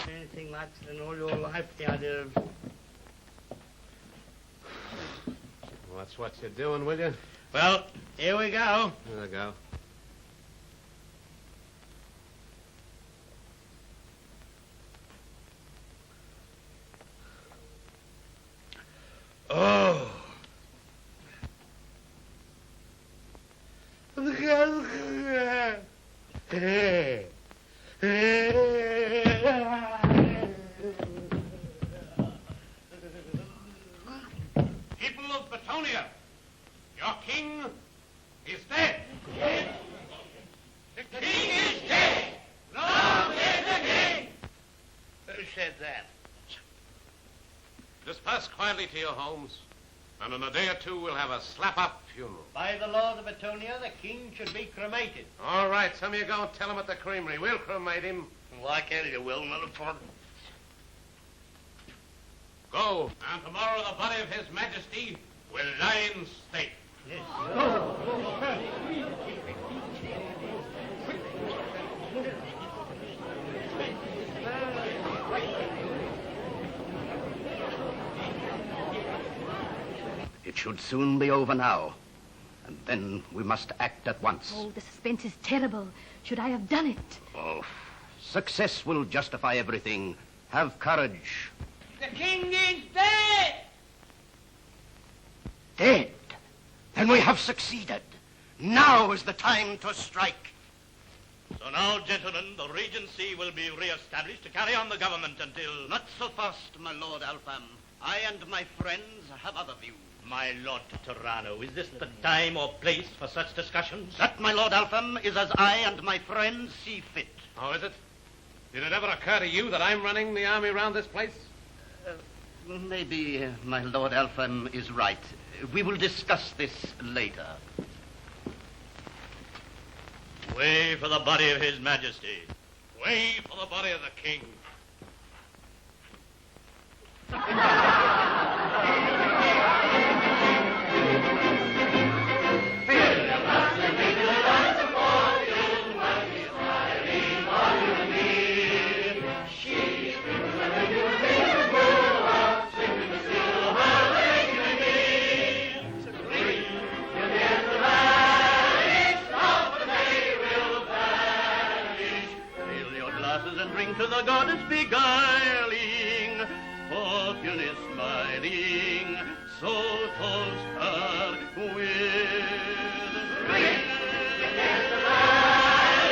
Anything like that in all your life, the idea of... That's what you're doing, will you? Well, here we go. There we go. Oh. People of Batonia, your king is dead. The king is dead. Long live the king. Who said that? Disperse quietly to your homes, and in a day or two we'll have a slap-up funeral. By the laws of Batonia, the king should be cremated. All right, some of you go and tell him at the creamery. We'll cremate him. Why can't you, Will, Milton? Go, and tomorrow the body of His Majesty will lie in state. It should soon be over now. And then we must act at once. Oh, the suspense is terrible. Should I have done it? Oh, success will justify everything. Have courage. The king is dead! Dead? Then we have succeeded. Now is the time to strike. So now, gentlemen, the Regency will be re-established to carry on the government until... Not so fast, my Lord Alfam. I and my friends have other views. My Lord Torano, is this the time or place for such discussions? That, my Lord Alfam, is as I and my friends see fit. How is it? Did it ever occur to you that I'm running the army around this place? Maybe my Lord Alfam is right. We will discuss this later. Way for the body of His Majesty. Way for the body of the king. To the goddess beguiling, fortune is smiling, so toast her with ring. The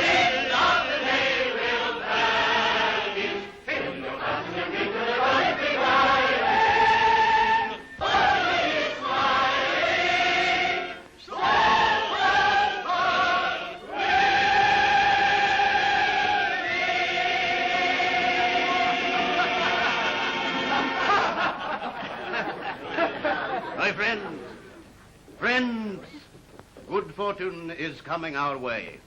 valleys of the day will vanish, fill your glasses and drink to the goddess beguiling, fortune is smiling, so toast her My friends, good fortune is coming our way.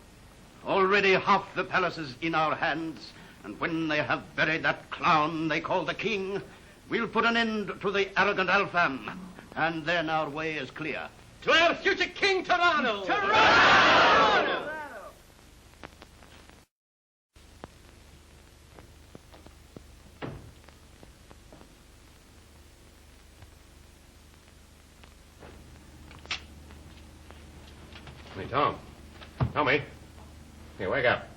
Already half the palace is in our hands, and when they have buried that clown they call the king, we'll put an end to the arrogant Alfam, and then our way is clear. To our future King Torano! Torano! Hey, Tom. Tommy. Here, wake up.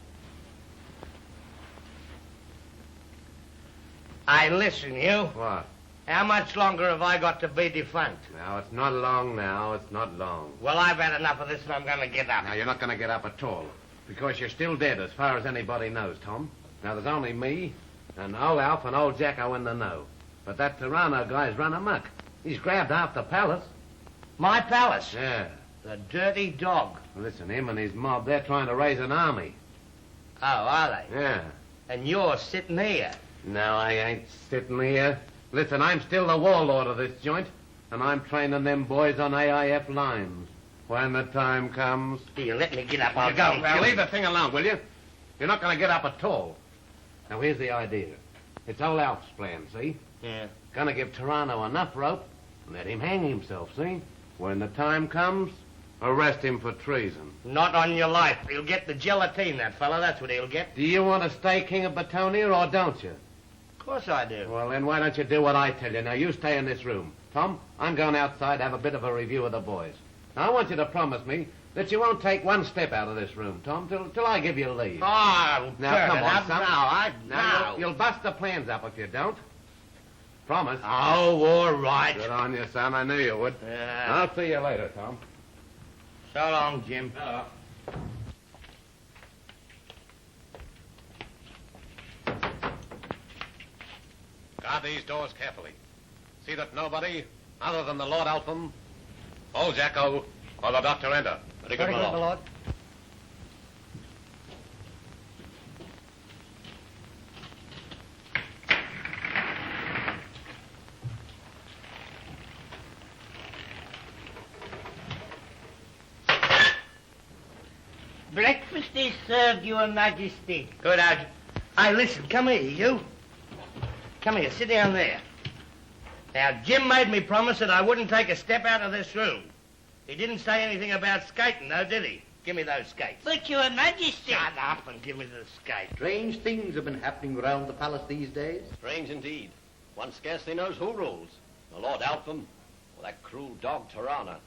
I listen, you. What? How much longer have I got to be defunct? Now, it's not long now. It's not long. Well, I've had enough of this and I'm going to get up. Now, you're not going to get up at all. Because you're still dead as far as anybody knows, Tom. Now, there's only me and old Alf and old Jacko in the know. But that Torano guy's run amok. He's grabbed half the palace. My palace? Yeah. The dirty dog. Listen, him and his mob, they're trying to raise an army. Oh, are they? Yeah. And you're sitting here. No, I ain't sitting here. Listen, I'm still the warlord of this joint, and I'm training them boys on AIF lines. When the time comes... You let me get up, I'll go. go. Now, leave the thing alone, will you? You're not going to get up at all. Now, here's the idea. It's old Alf's plan, see? Yeah. Gonna give Torano enough rope and let him hang himself, see? When the time comes, Arrest him for treason. Not on your life. He'll get the gelatine, that fellow. That's what he'll get. Do you want to stay King of Batonia or don't you? Of course I do. Well, then why don't you do what I tell you? Now, you stay in this room. Tom, I'm going outside to have a bit of a review of the boys. Now, I want you to promise me that you won't take one step out of this room, Tom, till I give you leave. Oh, now, come on, son. Now, you'll bust the plans up if you don't. Promise. Oh, all right. Good on you, son. I knew you would. Yeah. I'll see you later, Tom. So long, Jim. Guard these doors carefully. See that nobody, other than the Lord Alfam, old Jacko, or the doctor enter. Very good, my lord. Breakfast is served, Your Majesty. Good, Archie. Hey, listen, come here, you. Come here, sit down there. Now, Jim made me promise that I wouldn't take a step out of this room. He didn't say anything about skating, though, did he? Give me those skates. But, Your Majesty... Shut up and give me the skates. Strange things have been happening around the palace these days. Strange indeed. One scarcely knows who rules. The Lord Alfam or that cruel dog Torano.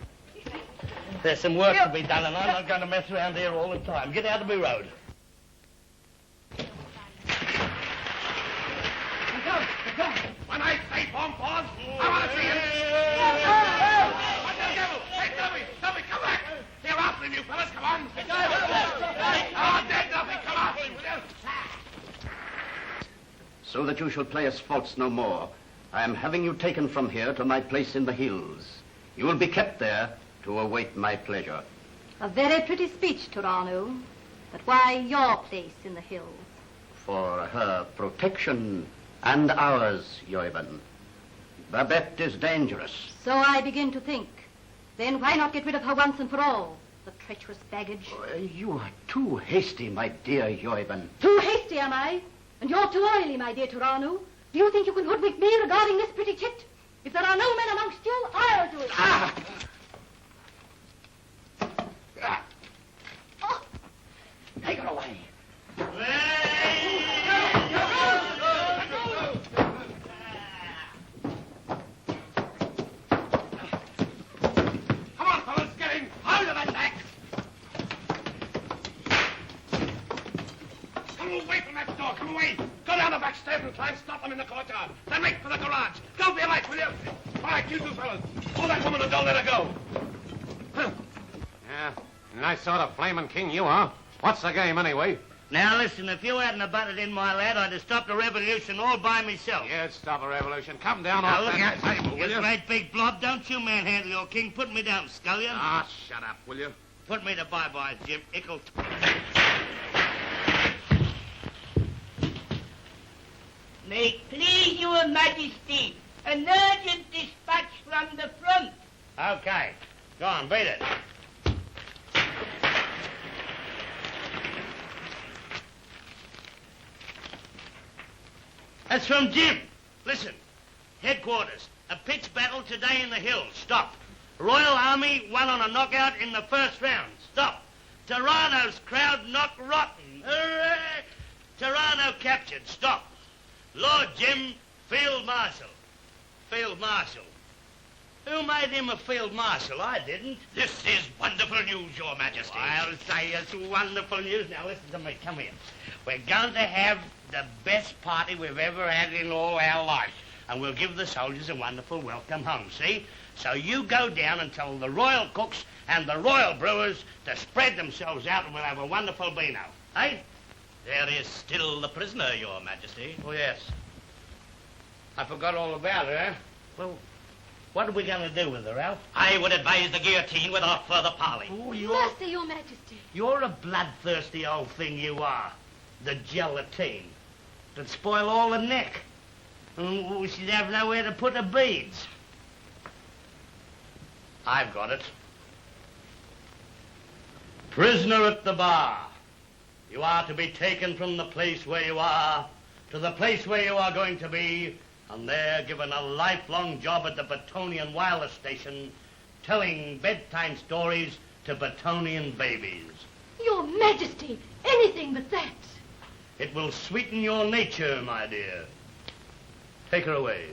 There's some work to be done, and I'm not going to mess around here all the time. Get out of my road. When I say bomb pause, I want to see him. What the devil? Hey, Dobbie, come back. They're after him, you fellas. Come on. Oh, dead, Dobbie. Come after him, will you? So that you shall play us false no more, I am having you taken from here to my place in the hills. You will be kept there to await my pleasure. A very pretty speech, Torano. But why your place in the hills? For her protection and ours, Yoiben. Barbette is dangerous. So I begin to think. Then why not get rid of her once and for all? The treacherous baggage. You are too hasty, my dear Yoiben. Too hasty, am I? And you're too oily, my dear Torano. Do you think you can hoodwink me regarding this pretty chit? If there are no men amongst you, I'll do it. Ah! Oh. Take her away. Come on, fellas, get him. Hold of that back. Come away from that door. Come away. Go down the back stairs and try and stop them in the courtyard. Then make for the garage. Don't be late, will you? All right, you two fellas. Hold that woman and don't let her go. Yeah, nice sort of flaming king you are. What's the game, anyway? Now, listen, if you hadn't have butted in, my lad, I'd have stopped the revolution all by myself. You'd stop a revolution. Come down Now, off look that out, table, will you you? great big blob. Don't you manhandle your king. Put me down, scullion. Ah, shut up, will you? Put me to bye-bye, Jim. Ickle. May it please Your Majesty, an urgent dispatch from the front. Okay. Go on, beat it. That's from Jim. Listen. Headquarters. A pitched battle today in the hills. Stop. Royal Army won on a knockout in the first round. Stop. Torano's crowd knocked rotten. Hooray! Torano captured. Stop. Lord Jim, Field Marshal. Field Marshal. Who made him a Field Marshal? I didn't. This is wonderful news, Your Majesty. I'll say it's wonderful news. Now listen to me. Come here. We're going to have the best party we've ever had in all our life. And we'll give the soldiers a wonderful welcome home, see? So you go down and tell the royal cooks and the royal brewers to spread themselves out and we'll have a wonderful beano. Eh? There is still the prisoner, Your Majesty. Oh, yes. I forgot all about her, eh? Well, what are we going to do with her, Alf? I would advise the guillotine without further parley. Oh, Mercy, Your Majesty. You're a bloodthirsty old thing, you are. The gelatine. It'd spoil all the neck. And we should have nowhere to put the beads. I've got it. Prisoner at the bar. You are to be taken from the place where you are to the place where you are going to be, and there given a lifelong job at the Batonian wireless station, telling bedtime stories to Batonian babies. Your Majesty, anything but that. It will sweeten your nature, my dear. Take her away.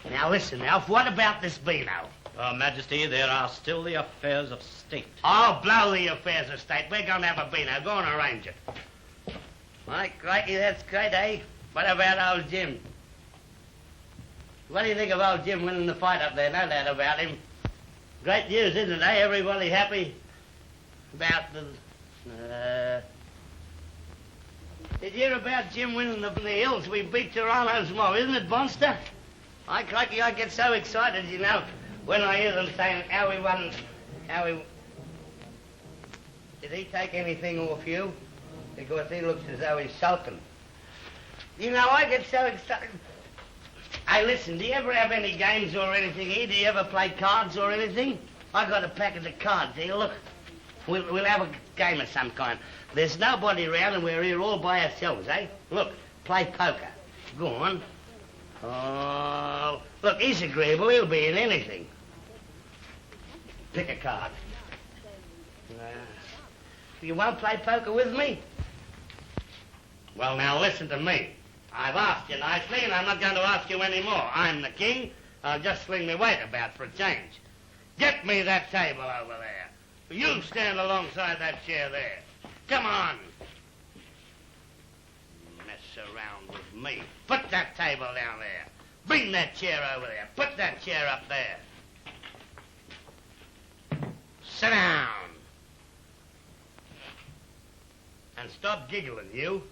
Now listen, Alf, what about this Beano? Majesty, there are still the affairs of state. Oh, blow the affairs of state. We're going to have a Beano. Go and arrange it. My crikey, that's great, eh? What about old Jim? What do you think of old Jim winning the fight up there? No doubt about him. Great news, isn't it, eh? Everybody happy about the... Did you hear about Jim winning the hills? We beat Torano's mob, isn't it, Bonster? My crikey, I get so excited, you know, when I hear them saying how we won, Did he take anything off you? Because he looks as though he's sulking. You know, I get so excited. Hey, listen, do you ever have any games or anything here? Do you ever play cards or anything? I got a packet of cards here, look. We'll have a game of some kind. There's nobody around and we're here all by ourselves, eh? Look, play poker. Go on. Oh, look, he's agreeable. He'll be in anything. Pick a card. You won't play poker with me? Well, now, listen to me. I've asked you nicely, and I'm not going to ask you any more. I'm the king. I'll just swing my weight about for a change. Get me that table over there. You stand alongside that chair there. Come on. Mess around with me. Put that table down there. Bring that chair over there. Put that chair up there. Sit down. And stop giggling, you.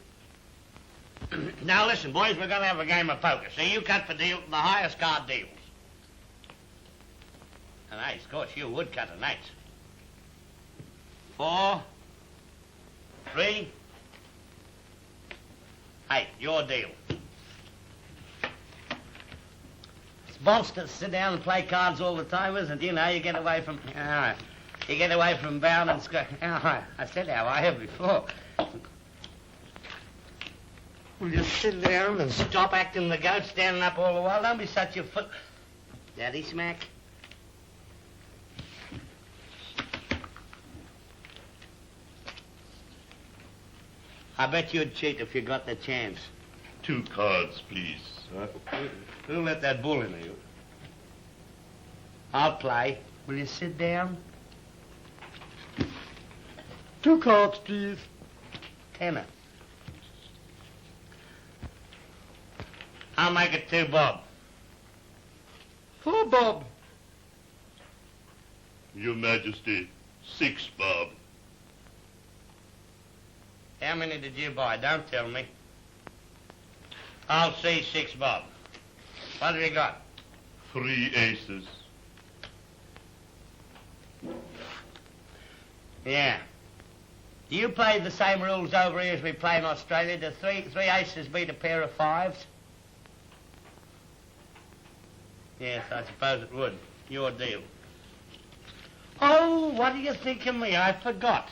Now listen, boys, we're going to have a game of poker. See, you cut the highest card deals. An ace, of course, you would cut an ace. 4, 3, 8, your deal. It's monsters sit down and play cards all the time, isn't it? You know, you get away from... All right. You get away from Bound and Scott. All right. I said how I have before. Will you sit down and stop acting the goat, standing up all the while? Don't be such a foot... Daddy smack. I bet you'd cheat if you got the chance. 2 cards, please. Who let that bull in you? I'll play. Will you sit down? 2 cards, please. Tenner. I'll make it 2 bob. 4 bob. Your Majesty, 6 bob. How many did you buy? Don't tell me. I'll see 6 bob. What have you got? 3 aces. Yeah. Do you play the same rules over here as we play in Australia? Do 3 aces beat a pair of 5s? Yes, I suppose it would. Your deal. Oh, what do you think of me? I forgot.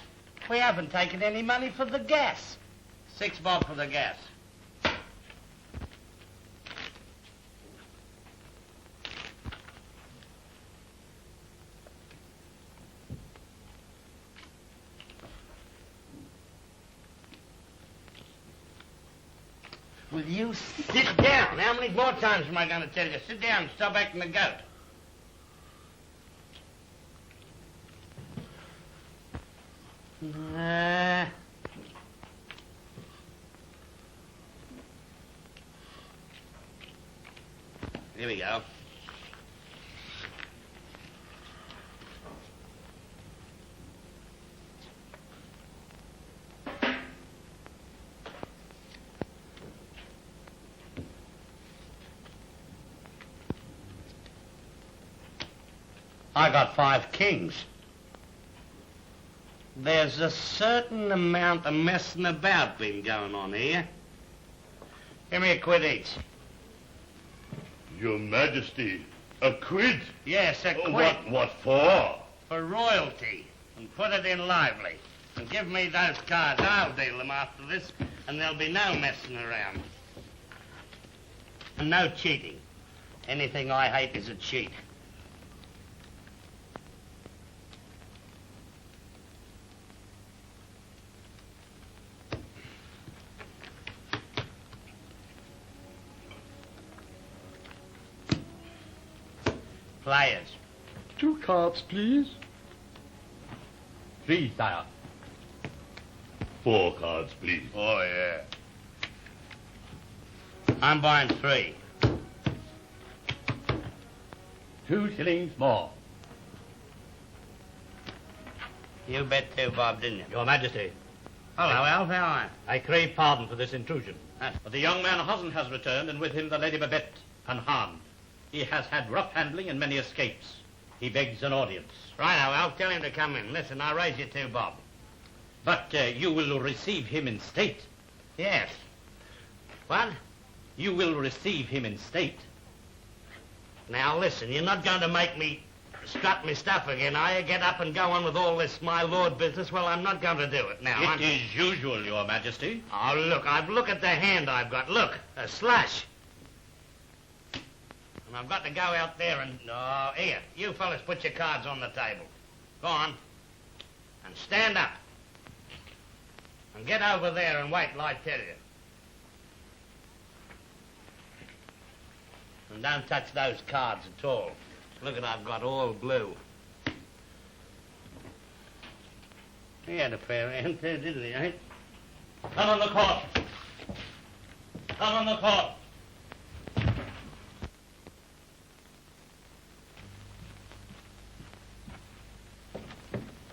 We haven't taken any money for the gas. 6 bob for the gas. Will you sit down? How many more times am I going to tell you? Sit down and stop acting the goat. Here we go. I got 5 kings. There's a certain amount of messing about been going on here. Give me a quid each. Your Majesty, a quid? Yes, a quid. What for? For royalty. And put it in lively. And give me those cards. I'll deal them after this, and there'll be no messing around. And no cheating. Anything I hate is a cheat. Players. 2 cards, please. 3, sire. 4 cards, please. Oh, yeah. I'm buying 3. 2 shillings more. You bet too, Bob, didn't you? Your Majesty. Hello, Alf, how are you? I crave pardon for this intrusion. But the young man Hozzan has returned, and with him the Lady Barbette, unharmed. He has had rough handling and many escapes. He begs an audience. Righto, I'll tell him to come in. Listen, I'll raise you 2 bob. But you will receive him in state. Yes. What? You will receive him in state. Now, listen, you're not going to make me strut me stuff again, are you? Get up and go on with all this my lord business? Well, I'm not going to do it now. It is usual, Your Majesty. Oh, look at the hand I've got. Look, a slash. And I've got to go out there and... Oh, here, you fellas put your cards on the table. Go on. And stand up. And get over there and wait till I tell you. And don't touch those cards at all. Look at I've got all blue. He had a fair hand too, didn't he, eh? Come on the court. Come on the court.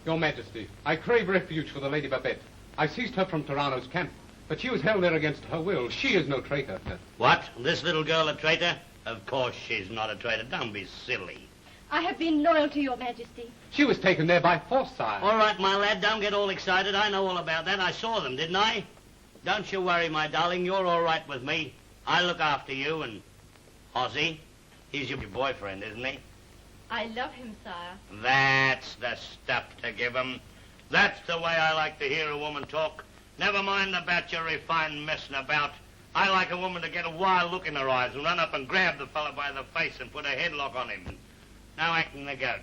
Your Majesty, I crave refuge for the Lady Barbette. I seized her from Torano's camp, but she was held there against her will. She is no traitor. What? This little girl a traitor? Of course she's not a traitor. Don't be silly. I have been loyal to your Majesty. She was taken there by force, sire. All right, my lad, don't get all excited. I know all about that. I saw them, didn't I? Don't you worry, my darling. You're all right with me. I look after you and... Hozzie, he's your boyfriend, isn't he? I love him, sire. That's the stuff to give him. That's the way I like to hear a woman talk. Never mind about your refined messing about. I like a woman to get a wild look in her eyes and run up and grab the fellow by the face and put a headlock on him. Now acting the goat.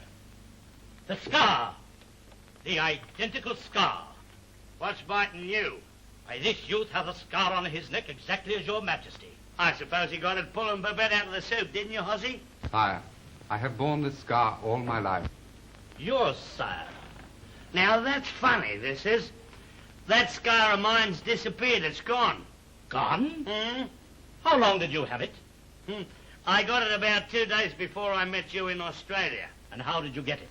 The scar. The identical scar. What's biting you? Why, this youth has a scar on his neck exactly as your Majesty. I suppose he got it pulling Barbette out of the soup, didn't you, Hozzie? Sire, I have borne this scar all my life. Yours, sire. Now, that's funny, this is. That scar of mine's disappeared. It's gone. Gone? How long did you have it? I got it about 2 days before I met you in Australia. And how did you get it?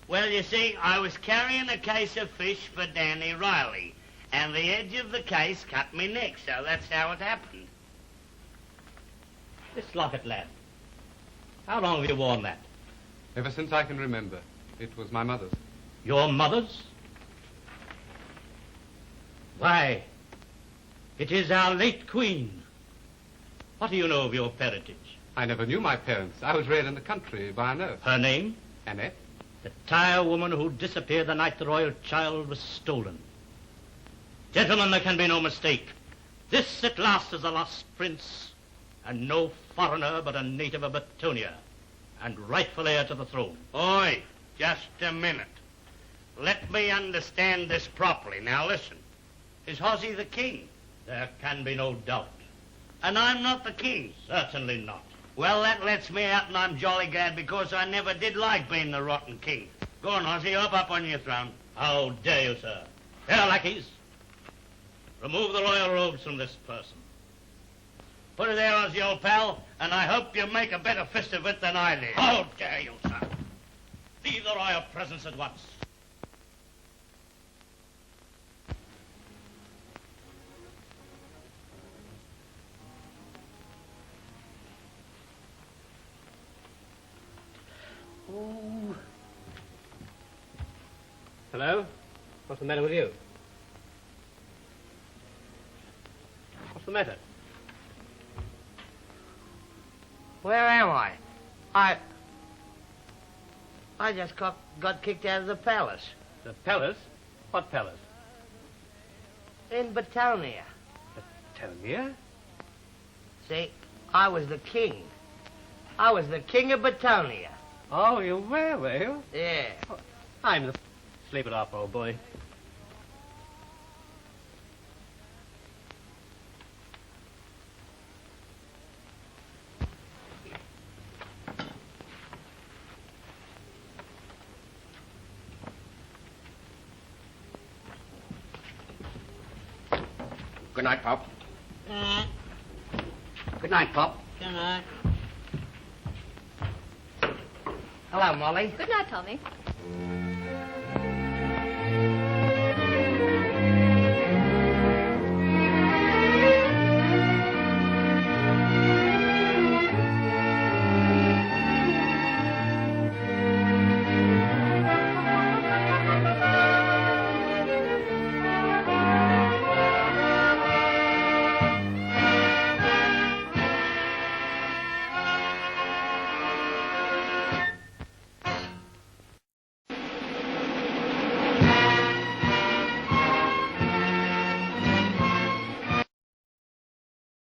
Well, you see, I was carrying a case of fish for Danny Riley, and the edge of the case cut me neck, so that's how it happened. This locket, lad. How long have you worn that? Ever since I can remember. It was my mother's. Your mother's? Why, it is our late queen. What do you know of your parentage? I never knew my parents. I was reared in the country by a nurse. Her name? Annette. The tire woman who disappeared the night the royal child was stolen. Gentlemen, there can be no mistake. This at last is the lost prince, and no foreigner but a native of Batonia, and rightful heir to the throne. Oi, just a minute. Let me understand this properly. Now listen. Is Hozzie the king? There can be no doubt. And I'm not the king? Certainly not. Well, that lets me out, and I'm jolly glad, because I never did like being the rotten king. Go on, Hozzie, hop up on your throne. How dare you, sir? Here, lackeys. Remove the royal robes from this person. Put it there, Hozzie, old pal, and I hope you make a better fist of it than I did. How dare you, sir? Leave the royal presence at once. Ooh. Hello? What's the matter with you? What's the matter? Where am I? I just got kicked out of the palace. The palace? What palace? In Batonia. Batonia? See, I was the king. I was the king of Batonia. Oh, you were you? Yeah. I'm the... Sleep it off, old boy. Good night, Pop. Good night. Good night, Pop. Good night. Hello, Molly. Good night, Tommy.